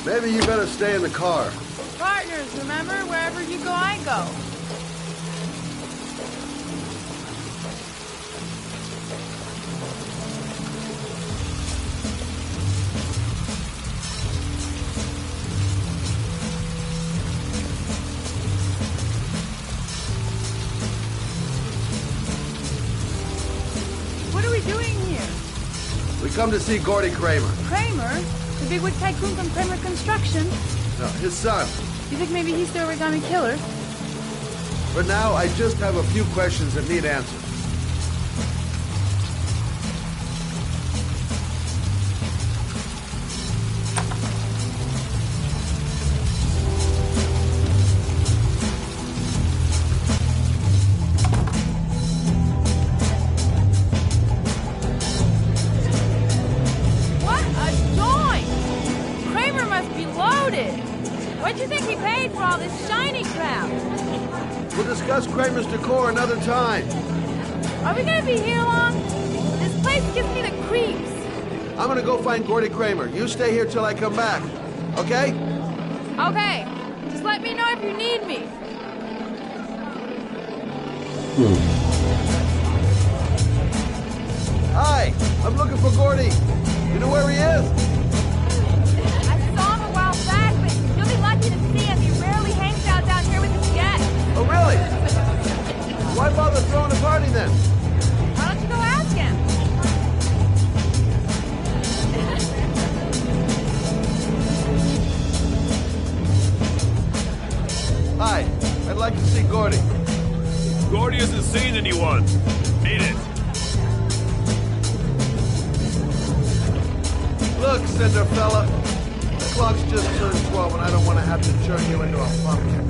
Maybe you better stay in the car. Partners, remember? Wherever you go, I go. What are we doing here? We come to see Gordy Kramer. Kramer? The bigwig tycoon from Kramer Construction? No, his son. You think maybe he's the origami killer? For now, I just have a few questions that need answers. What do you think he paid for all this shiny crap? We'll discuss Kramer's decor another time. Are we gonna be here long? This place gives me the creeps. I'm gonna go find Gordy Kramer. You stay here till I come back. Okay? Okay. Just let me know if you need me. Hi, I'm looking for Gordy. You know where he is? I saw him a while back, but you'll be lucky to see him. He rarely hangs out down here with his guests. Oh, really? Why bother throwing a party then? Why don't you go ask him? Hi, I'd like to see Gordy. Gordy hasn't seen anyone. Beat it. Look, Cinderfella, the clock's just turned 12 and I don't want to have to turn you into a pumpkin.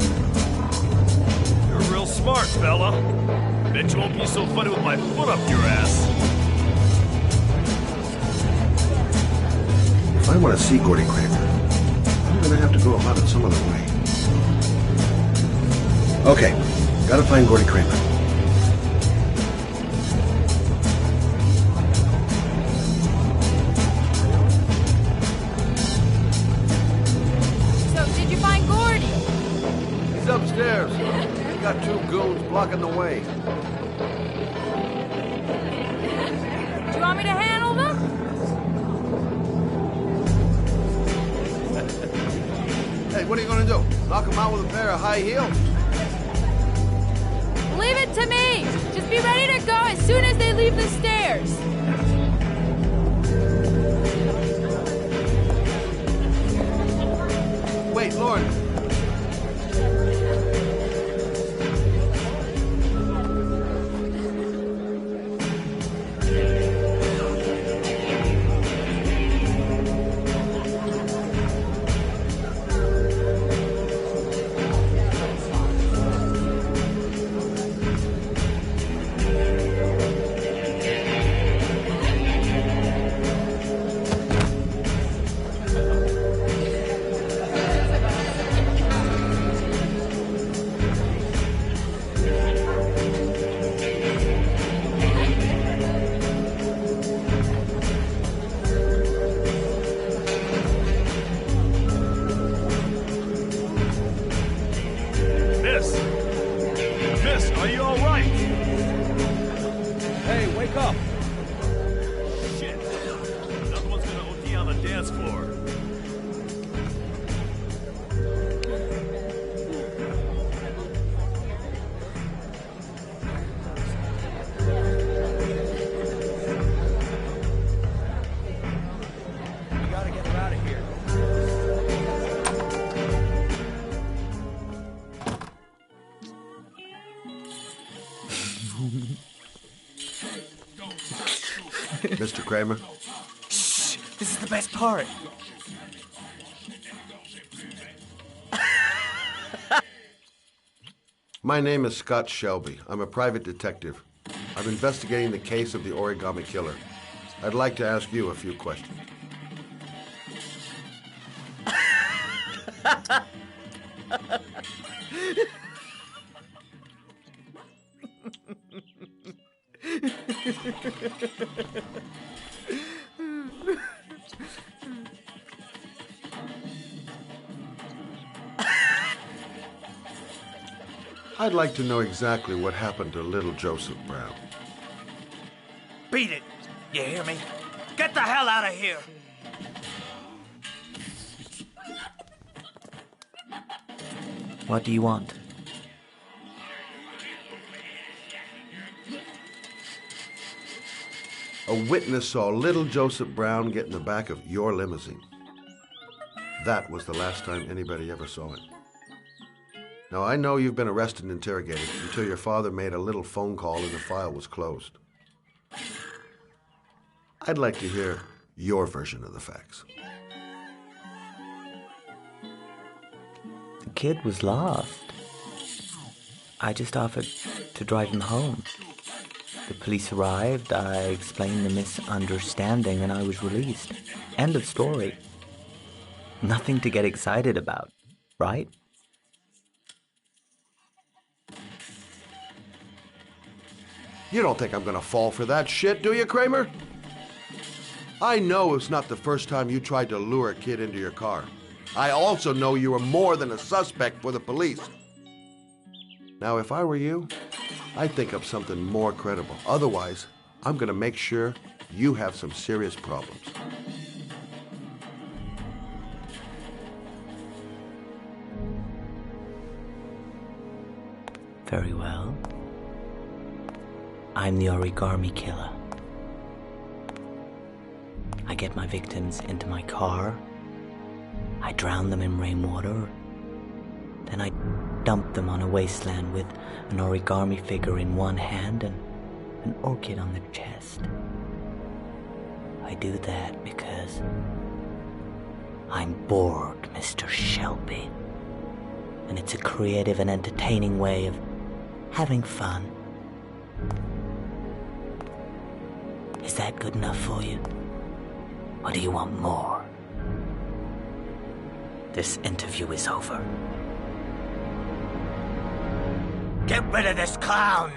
You're real smart, fella. Bet you won't be so funny with my foot up your ass. If I want to see Gordy Kramer, I'm going to have to go about it some other way. Okay, gotta find Gordy Kramer. So, did you find Gordy? He's upstairs. He's got two goons blocking the way. Do you want me to handle them? Hey, what are you gonna do? Knock him out with a pair of high heels? Leave it to me! Just be ready to go as soon as they leave the stairs. Wait, Lauren. dance floor. We gotta get her out of here. Mr. Kramer? Shh! This is the best part. My name is Scott Shelby. I'm a private detective. I'm investigating the case of the Origami Killer. I'd like to ask you a few questions. I'd like to know exactly what happened to little Joseph Brown. Beat it! You hear me? Get the hell out of here! What do you want? A witness saw little Joseph Brown get in the back of your limousine. That was the last time anybody ever saw it. Now, I know you've been arrested and interrogated until your father made a little phone call and the file was closed. I'd like to hear your version of the facts. The kid was lost. I just offered to drive him home. The police arrived, I explained the misunderstanding, and I was released. End of story. Nothing to get excited about, right? You don't think I'm gonna fall for that shit, do you, Kramer? I know it's not the first time you tried to lure a kid into your car. I also know you were more than a suspect for the police. Now, if I were you, I'd think up something more credible. Otherwise, I'm gonna make sure you have some serious problems. Very well. I'm the Origami Killer. I get my victims into my car. I drown them in rainwater. Then I dump them on a wasteland with an origami figure in one hand and an orchid on the chest. I do that because I'm bored, Mr. Shelby. And it's a creative and entertaining way of having fun. Is that good enough for you? Or do you want more? This interview is over. Get rid of this clown!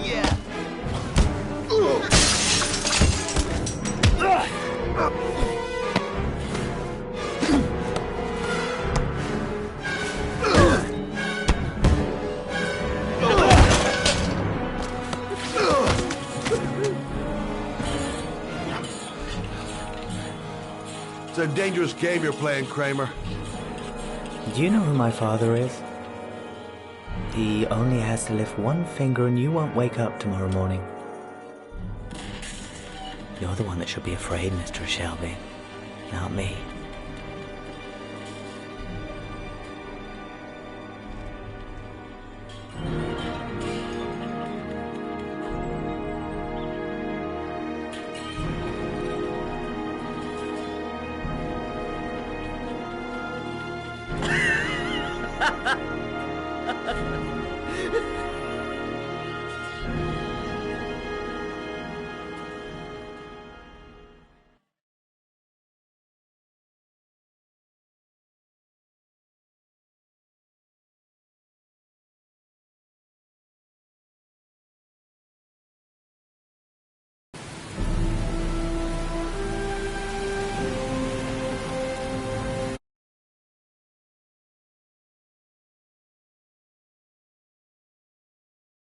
Yeah. It's a dangerous game you're playing, Kramer. Do you know who my father is? He only has to lift one finger and you won't wake up tomorrow morning. You're the one that should be afraid, Mr. Shelby, not me.